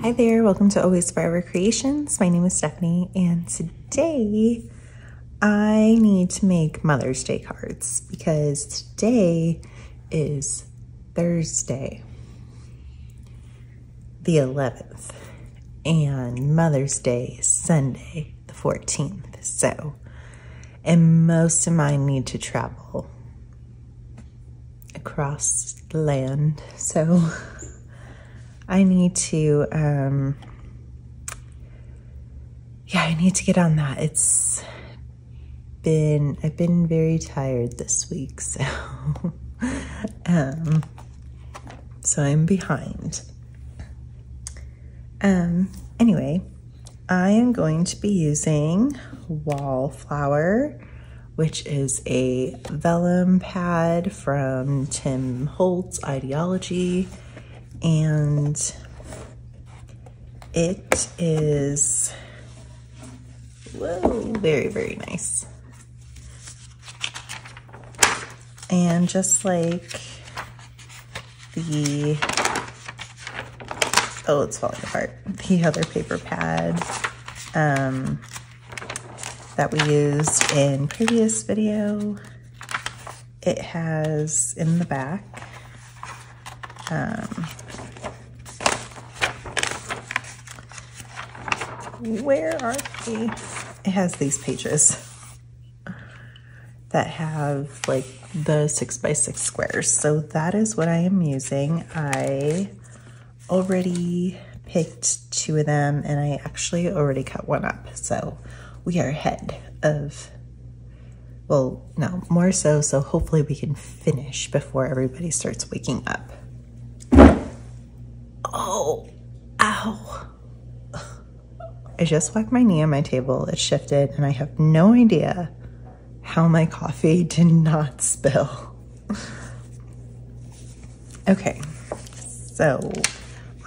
Hi there, welcome to AlwaysForever Creations. My name is Stephanie, and today I need to make Mother's Day cards because today is Thursday, the 11th, and Mother's Day is Sunday, the 14th. So, and most of mine need to travel across the land, so I need to, I need to get on that. I've been very tired this week, so, so I'm behind. Anyway, I am going to be using Wallflower, which is a vellum pad from Tim Holtz's Ideology. And it is, whoa, very, very nice. And just like the, oh, it's falling apart, the other paper pad that we used in previous video, it has in the back, where are they? It has these pages that have like the 6x6 squares. So that is what I am using. I already picked 2 of them and I actually already cut one up. So we are ahead of, well, no, more so hopefully we can finish before everybody starts waking up. Oh, ow. I just whacked my knee on my table, it shifted, and I have no idea how my coffee did not spill. Okay, so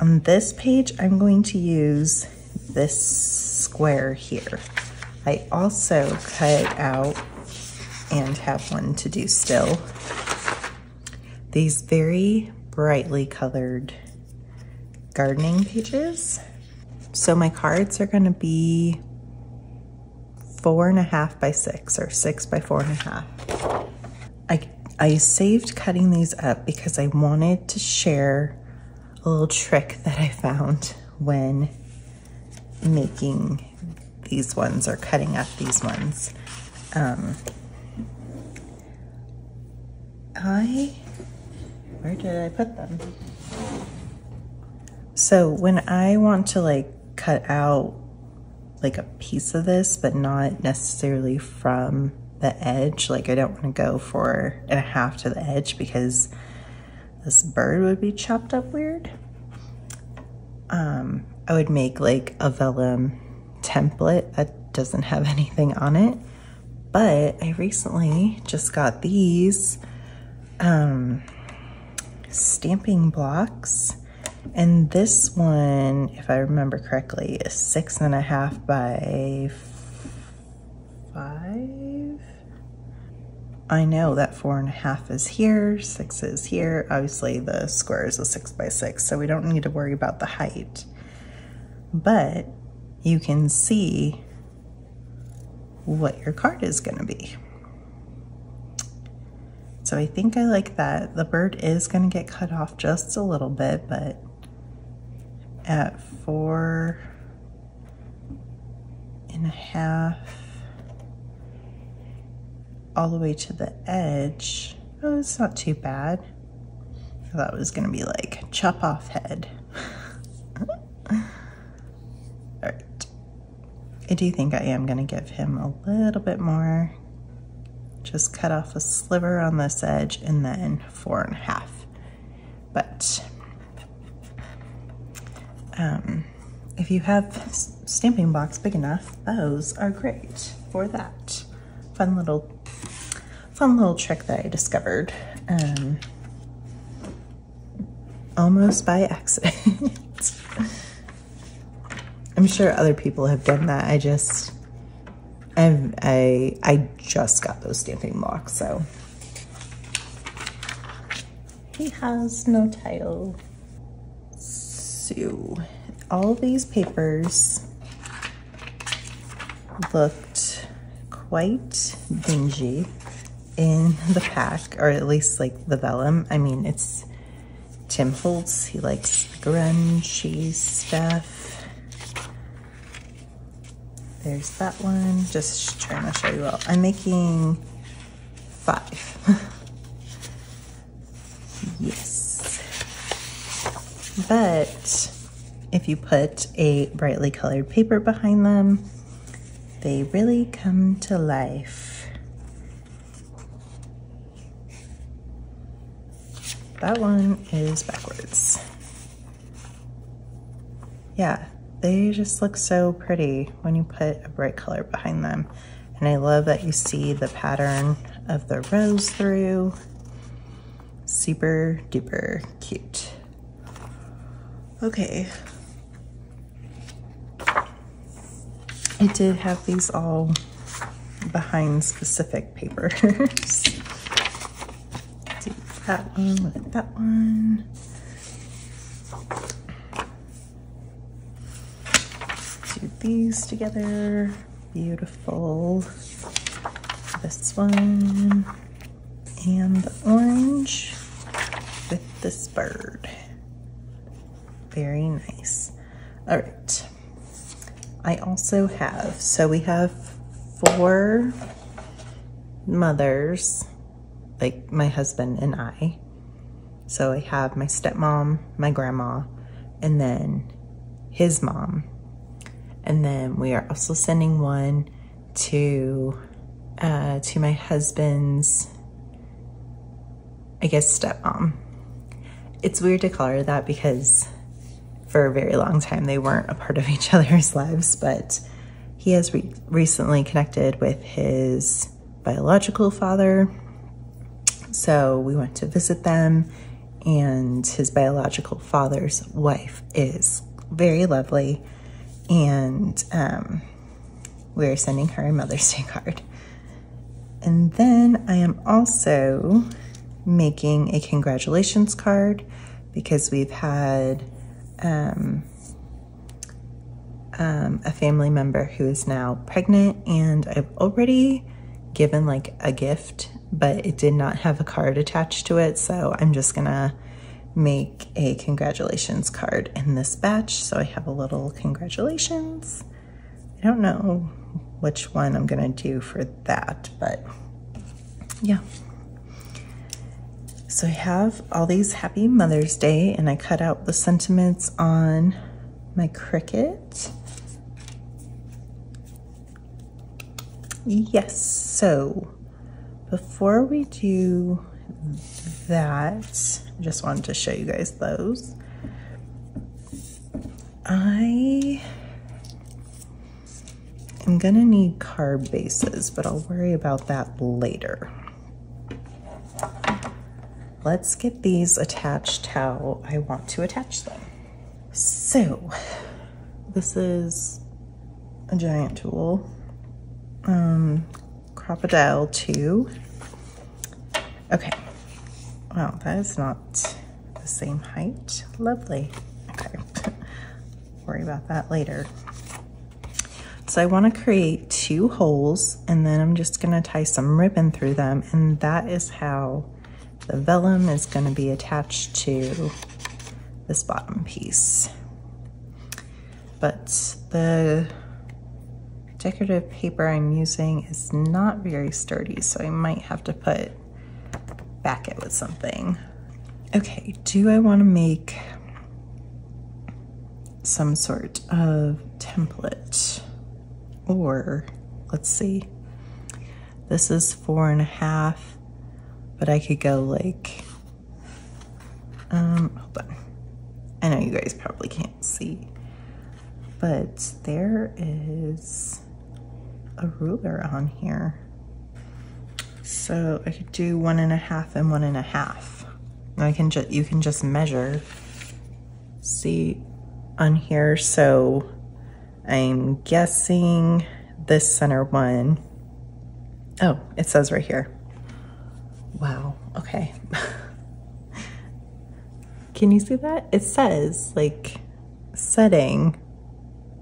on this page, I'm going to use this square here. I also cut out and have one to do still. These very brightly colored gardening pages. So my cards are gonna be 4.5 by 6 or 6 by 4.5. I saved cutting these up because I wanted to share a little trick that I found when making these ones or cutting up these ones. Where did I put them? So when I want to like cut out like a piece of this, but not necessarily from the edge, like I don't want to go 4.5 to the edge because this bird would be chopped up weird. I would make like a vellum template that doesn't have anything on it, but I recently just got these stamping blocks. And this one, if I remember correctly, is 6.5 by 5. I know that 4.5 is here, 6 is here. Obviously the square is a 6 by 6, so we don't need to worry about the height. But you can see what your card is gonna be. So I think I like that. The bird is gonna get cut off just a little bit, but at 4.5 all the way to the edge. Oh, it's not too bad. I thought it was gonna be like chop off head. All right. I do think I am gonna give him a little bit more. Just cut off a sliver on this edge and then 4.5. But if you have stamping blocks big enough, those are great for that. Fun little trick that I discovered almost by accident. I'm sure other people have done that. I just got those stamping blocks, so he has no title. So all these papers looked quite dingy in the pack, or at least like the vellum. I mean, it's Tim Holtz, he likes grungy stuff. There's that one, just trying to show you all. I'm making 5. Yes. But if you put a brightly colored paper behind them, they really come to life. That one is backwards. Yeah, they just look so pretty when you put a bright color behind them. And I love that you see the pattern of the rose through. Super duper cute. Okay. I did have these all behind specific papers. Do that one with that one. Do these together. Beautiful. This one. And the orange with this bird. Very nice. All right. I also have, so we have 4 mothers, like my husband and I. So I have my stepmom, my grandma, and then his mom. And then we are also sending one to my husband's, I guess, stepmom. It's weird to call her that because for a very long time they weren't a part of each other's lives, but he has recently connected with his biological father. So we went to visit them, and his biological father's wife is very lovely, and we're sending her a Mother's Day card. And then I am also making a congratulations card because we've had a family member who is now pregnant, and I've already given like a gift, but it did not have a card attached to it. So I'm just gonna make a congratulations card in this batch. So I have a little congratulations. I don't know which one I'm gonna do for that, but yeah. So I have all these Happy Mother's Day, and I cut out the sentiments on my Cricut. Yes, so before we do that, I just wanted to show you guys those. I am gonna need card bases, but I'll worry about that later. Let's get these attached how I want to attach them. So, this is a giant tool, Crocodile 2. Okay, wow, that is not the same height. Lovely. Okay, worry about that later. So I want to create 2 holes, and then I'm just going to tie some ribbon through them, and that is how the vellum is going to be attached to this bottom piece. But the decorative paper I'm using is not very sturdy, so I might have to back it with something. Okay, do I want to make some sort of template? Or, let's see, this is 4.5, but I could go like, hold on. I know you guys probably can't see, but there is a ruler on here. So I could do 1.5 and 1.5. You can just measure, see on here. So I'm guessing this center one, oh, it says right here. Wow, okay. Can you see that? It says like setting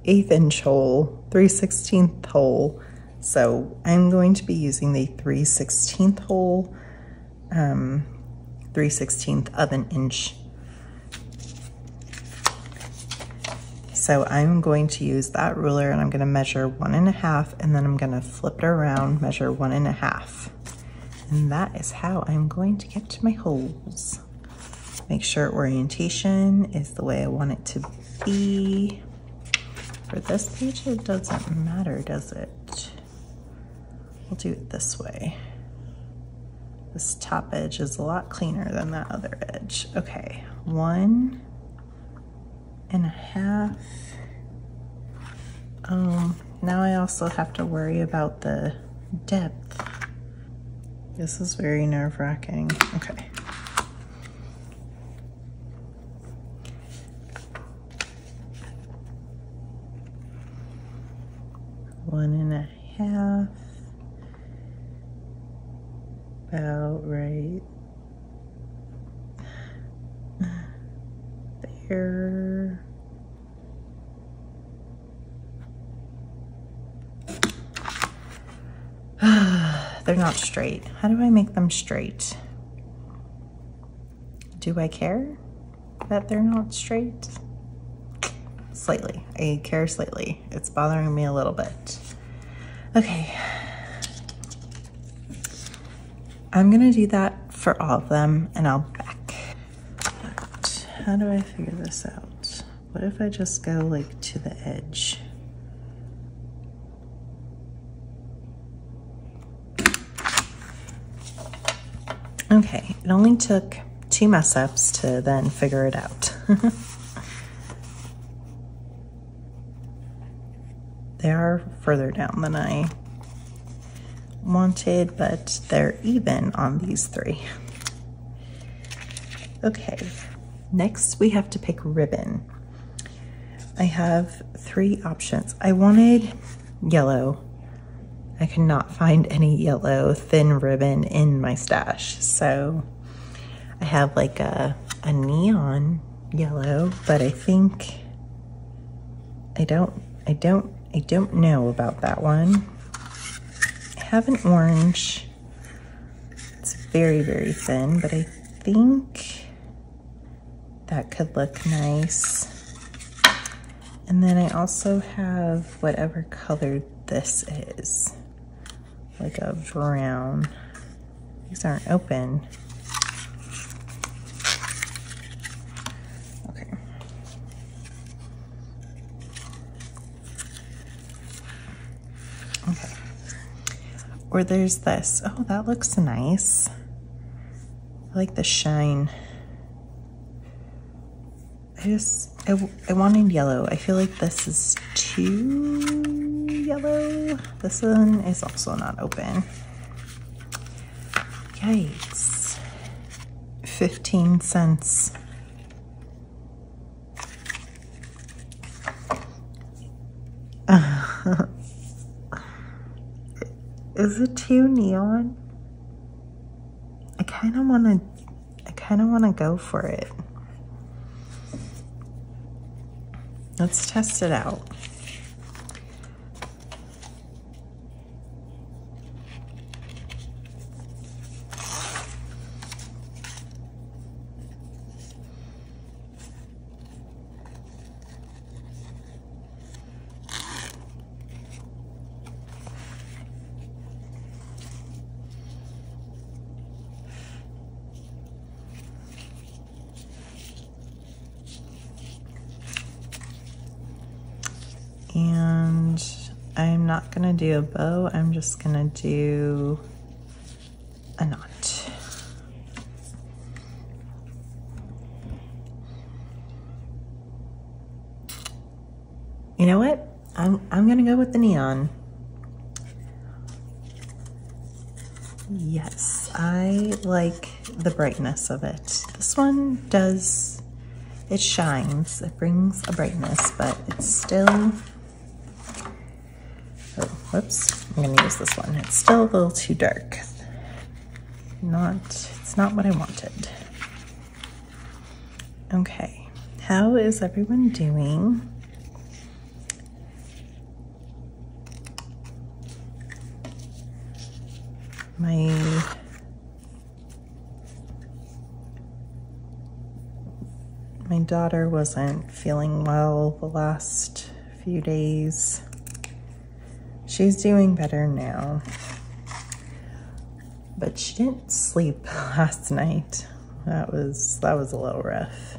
1/8 inch hole, 3/16 hole. So I'm going to be using the 3/16 hole, 3/16 of an inch. So I'm going to use that ruler and I'm going to measure 1.5, and then I'm going to flip it around, measure 1.5. And that is how I'm going to get to my holes. Make sure orientation is the way I want it to be. For this page, it doesn't matter, does it? We'll do it this way. This top edge is a lot cleaner than that other edge. Okay, 1.5. Now I also have to worry about the depth. This is very nerve-wracking. Okay. One and a half. About right there. They're not straight. How do I make them straight? Do I care that they're not straight? Slightly. I care slightly. It's bothering me a little bit. Okay. I'm gonna do that for all of them and I'll be back. But how do I figure this out? What if I just go like to the edge? Okay, it only took 2 mess ups to then figure it out. They are further down than I wanted, but they're even on these 3. Okay, next we have to pick ribbon. I have 3 options. I wanted yellow. I could not find any yellow thin ribbon in my stash, so I have like a neon yellow, but I think I don't know about that one. I have an orange. It's very, very thin, but I think that could look nice. And then I also have whatever color this is, like a brown. These aren't open. Okay. Okay. Or there's this. Oh, that looks nice. I like the shine. I wanted yellow. I feel like this is too yellow. This one is also not open. Yikes. 15 cents. Is it too neon? I kind of want to go for it. Let's test it out. And I'm not gonna do a bow, I'm just gonna do a knot. You know what? I'm gonna go with the neon. Yes, I like the brightness of it. This one does, it shines, it brings a brightness, but it's still, oh, whoops, I'm gonna use this one. It's still a little too dark. It's not what I wanted. Okay, How is everyone doing? My daughter wasn't feeling well the last few days. She's doing better now, but she didn't sleep last night. That was a little rough.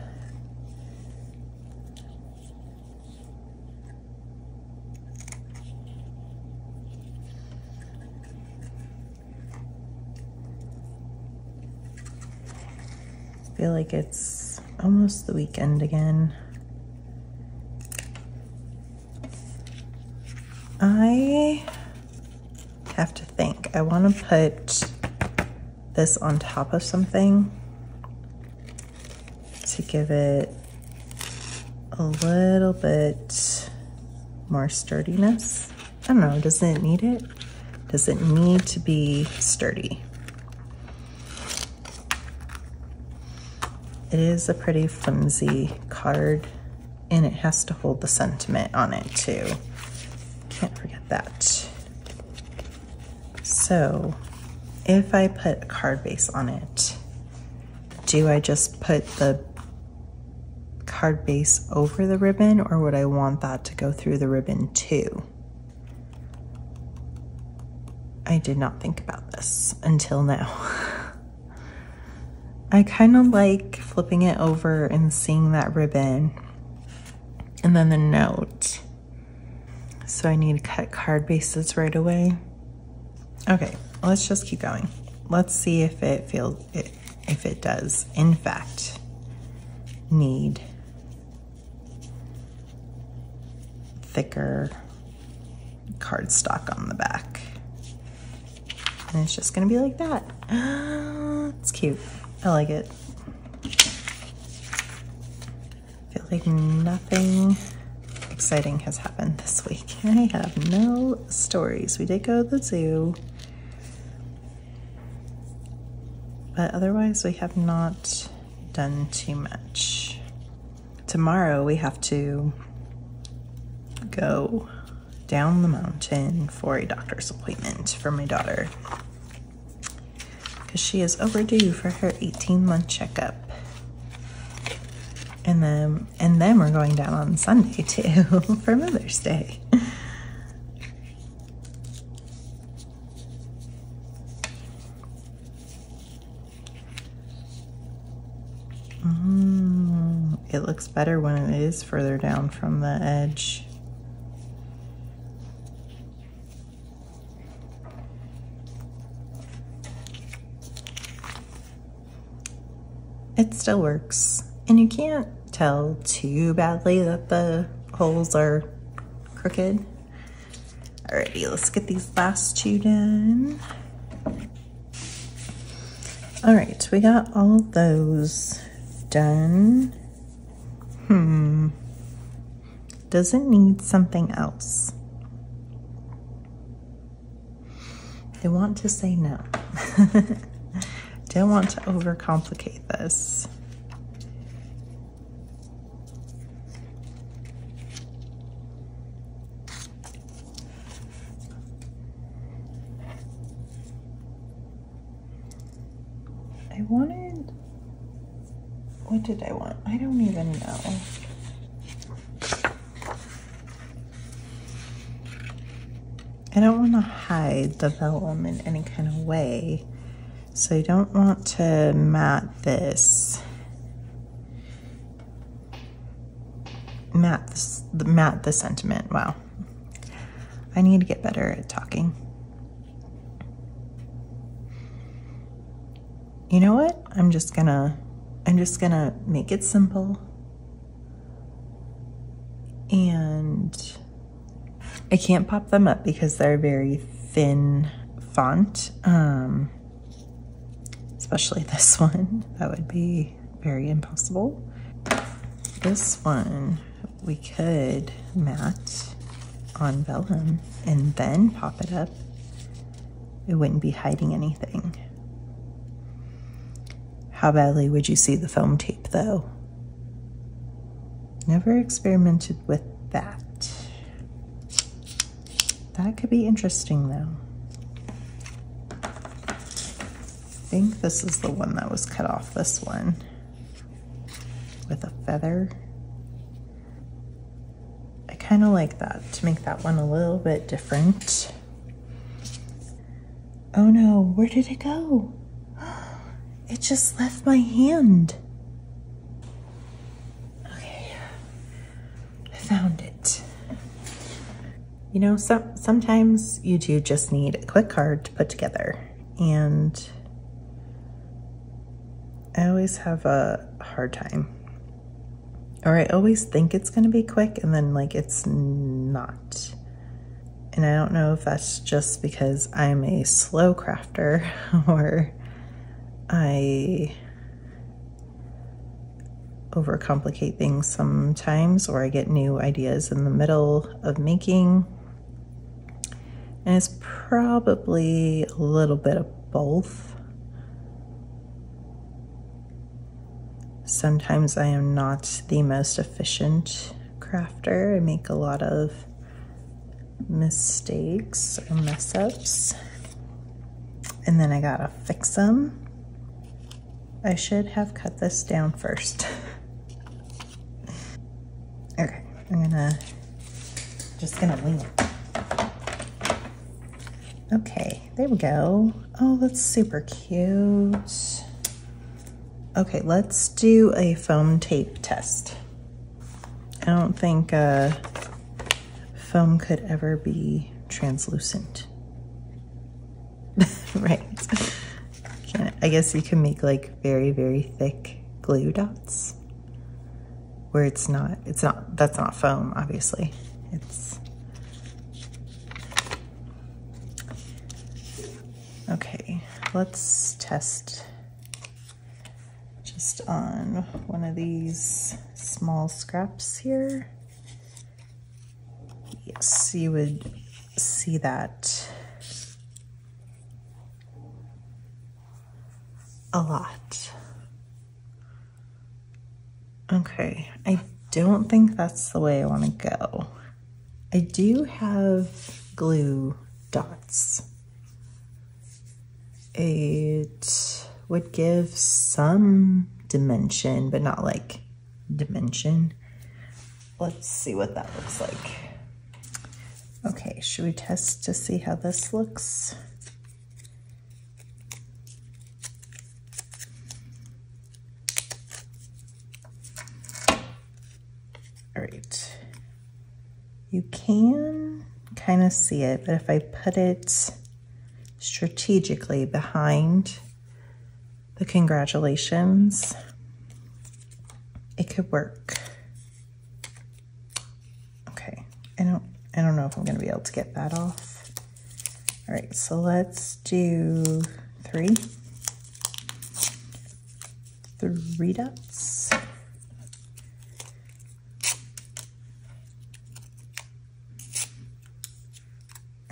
I feel like it's almost the weekend again. I have to think. I want to put this on top of something to give it a little bit more sturdiness. I don't know, does it need it? Does it need to be sturdy? It is a pretty flimsy card, and it has to hold the sentiment on it too. Can't forget that. So if I put a card base on it, do I just put the card base over the ribbon, or would I want that to go through the ribbon too? I did not think about this until now. I kind of like flipping it over and seeing that ribbon and then the note. So I need to cut card bases right away. Okay, let's just keep going. Let's see if it does, in fact, need thicker cardstock on the back. And it's just gonna be like that. It's cute. I like it. I feel like nothing exciting has happened this week. I have no stories. We did go to the zoo, but otherwise we have not done too much. Tomorrow we have to go down the mountain for a doctor's appointment for my daughter, because she is overdue for her 18-month checkup. And then we're going down on Sunday too for Mother's Day. It looks better when it is further down from the edge. It still works, and you can't tell too badly that the holes are crooked. Alrighty, let's get these last two done. All right, we got all of those done. Does it need something else? I want to say no. Don't want to overcomplicate this. I wanted, what did I want? I don't even know. I don't want to hide the vellum in any kind of way. So I don't want to mat the sentiment. Wow. I need to get better at talking. You know what? I'm just gonna make it simple. And I can't pop them up because they're very thin font. Especially this one, that would be very impossible. This one, we could mat on vellum and then pop it up. It wouldn't be hiding anything. How badly would you see the foam tape though? Never experimented with that. That could be interesting though. I think this is the one that was cut off, this one. With a feather. I kind of like that, to make that one a little bit different. Oh no, where did it go? It just left my hand. Okay, I found it. You know, sometimes you do just need a quick card to put together, and I always have a hard time. Or I always think it's gonna be quick and then like it's not. And I don't know if that's just because I'm a slow crafter or I overcomplicate things sometimes, or I get new ideas in the middle of making. And it's probably a little bit of both. Sometimes I am not the most efficient crafter. I make a lot of mistakes or mess ups, and then I gotta fix them. I should have cut this down first. Okay, I'm just gonna wing it. Okay, there we go. Oh, that's super cute. Okay, let's do a foam tape test. I don't think foam could ever be translucent. Right. I guess you can make like very, very thick glue dots where that's not foam, obviously. Okay, let's test just on one of these small scraps here. Yes, you would see that a lot. Okay, I don't think that's the way I want to go. I do have glue dots. It would give some dimension, but not like dimension. Let's see what that looks like. Okay, should we test to see how this looks? All right. You can kind of see it, but if I put it strategically behind the congratulations, it could work. Okay, I don't know if I'm gonna be able to get that off. All right, so let's do three dots.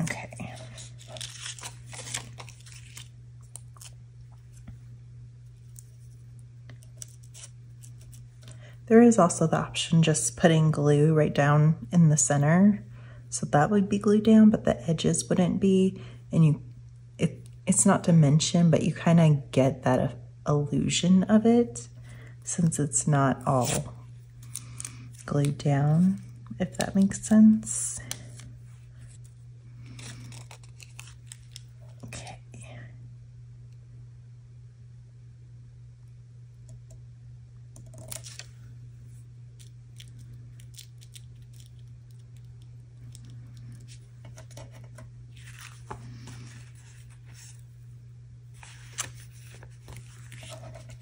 Okay. There is also the option just putting glue right down in the center. So that would be glued down, but the edges wouldn't be. And it's not dimension, but you kind of get that illusion of it since it's not all glued down, if that makes sense. Okay.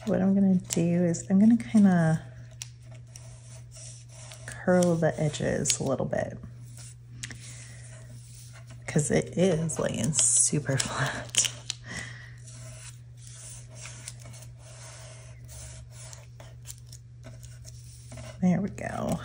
What I'm gonna do is I'm gonna kind of curl the edges a little bit because it is laying super flat. There we go.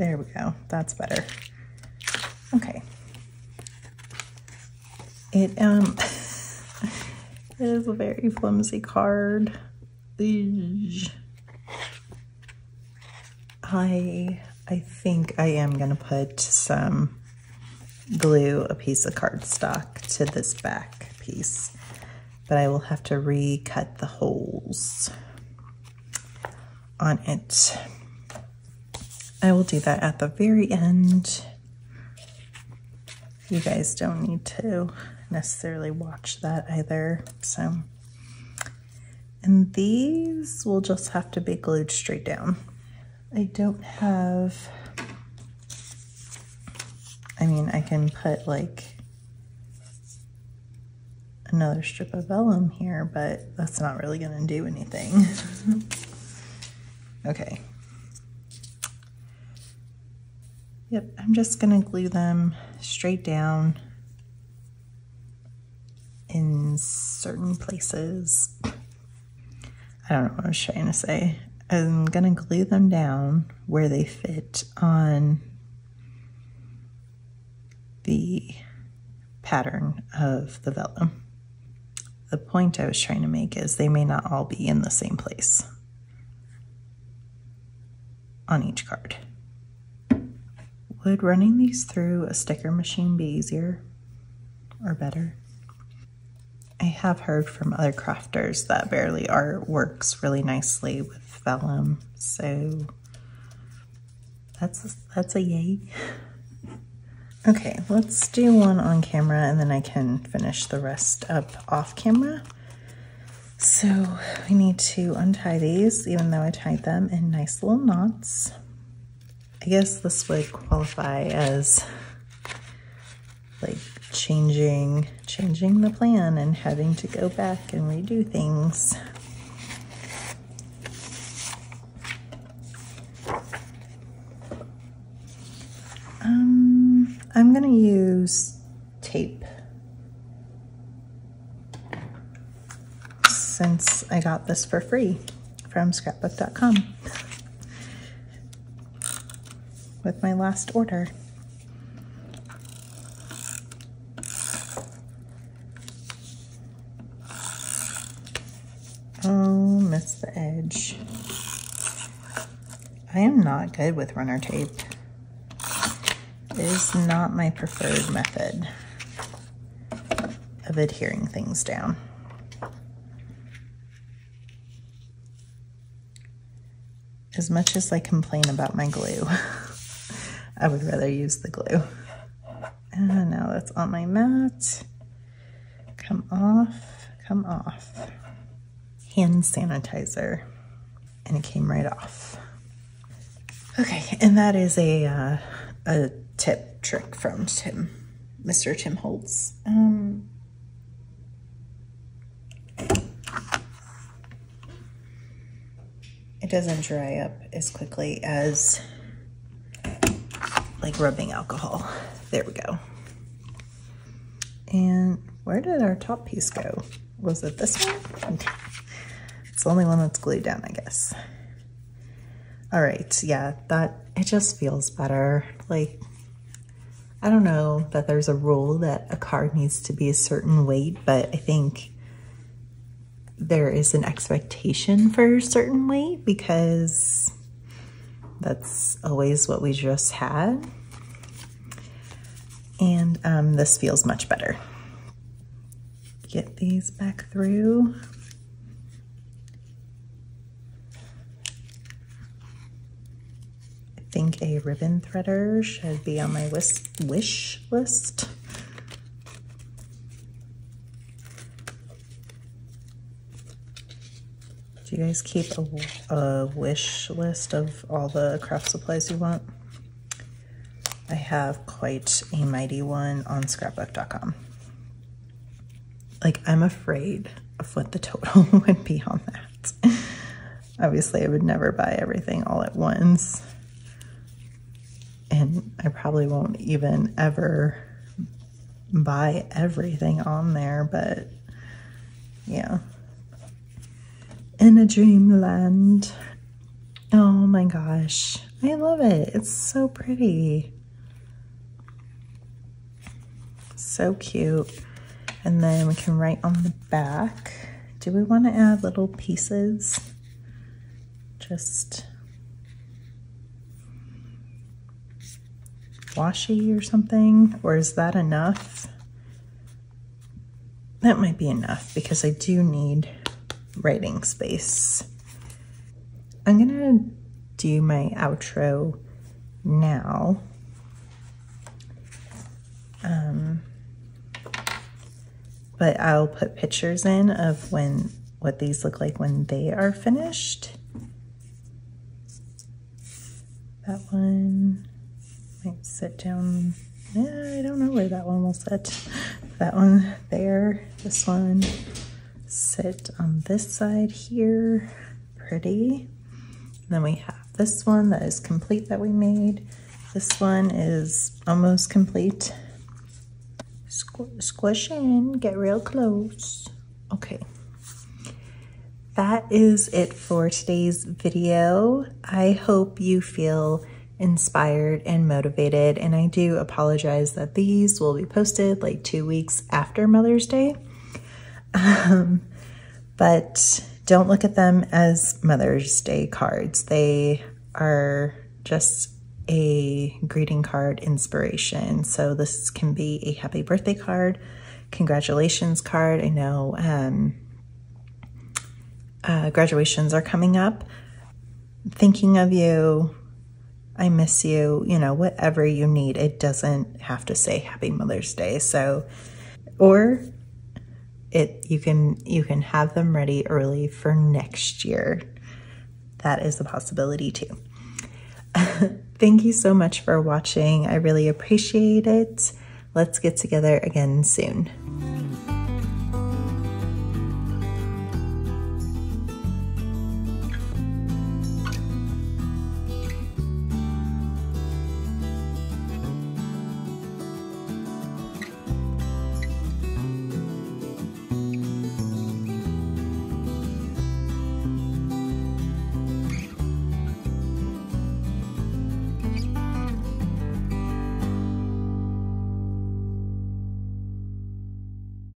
There we go. That's better. Okay. It it is a very flimsy card. I think I am gonna put some glue, a piece of cardstock to this back piece, but I will have to recut the holes on it. I will do that at the very end. You guys don't need to necessarily watch that either, so. And these will just have to be glued straight down. I don't have, I mean, I can put like another strip of vellum here, but that's not really gonna do anything. Okay. Yep, I'm just gonna glue them straight down in certain places. I don't know what I was trying to say. I'm gonna glue them down where they fit on the pattern of the vellum. The point I was trying to make is they may not all be in the same place on each card. Would running these through a sticker machine be easier or better? I have heard from other crafters that Barely Art works really nicely with vellum, so that's a yay. Okay, let's do one on camera and then I can finish the rest up off camera. So we need to untie these, even though I tied them in nice little knots. I guess this would qualify as like changing the plan and having to go back and redo things. I'm gonna use tape since I got this for free from scrapbook.com with my last order. Oh, missed the edge. I am not good with runner tape. It is not my preferred method of adhering things down. As much as I complain about my glue, I would rather use the glue. And now that's on my mat. Come off, come off. Hand sanitizer, and it came right off. Okay, and that is a tip trick from Mr. Tim Holtz. It doesn't dry up as quickly as like rubbing alcohol. There we go. And where did our top piece go? Was it this one? It's the only one that's glued down, I guess. All right, yeah, it just feels better. Like, I don't know that there's a rule that a card needs to be a certain weight, but I think there is an expectation for a certain weight because that's always what we just had. And this feels much better. Get these back through. I think a ribbon threader should be on my wish list. Do you guys keep a wish list of all the craft supplies you want? I have quite a mighty one on scrapbook.com. Like, I'm afraid of what the total would be on that. Obviously, I would never buy everything all at once. And I probably won't even ever buy everything on there, but yeah. In a dreamland. Oh my gosh, I love it. It's so pretty. So cute. And then we can write on the back. Do we want to add little pieces? Just washi or something? Or is that enough? That might be enough because I do need writing space. I'm gonna do my outro now. But I'll put pictures in of what these look like when they are finished. That one might sit down. I don't know where that one will sit. That one there, this one sit on this side here, pretty. And then we have this one that is complete that we made. This one is almost complete. Squish in, get real close. Okay, that is it for today's video. I hope you feel inspired and motivated, and I do apologize that these will be posted like 2 weeks after Mother's Day. But don't look at them as Mother's Day cards. They are just a greeting card inspiration. So this can be a happy birthday card, congratulations card. I know graduations are coming up. Thinking of you, I miss you, you know, whatever you need. It doesn't have to say Happy Mother's Day. So, or you can have them ready early for next year. That is a possibility too. Thank you so much for watching. I really appreciate it. Let's get together again soon.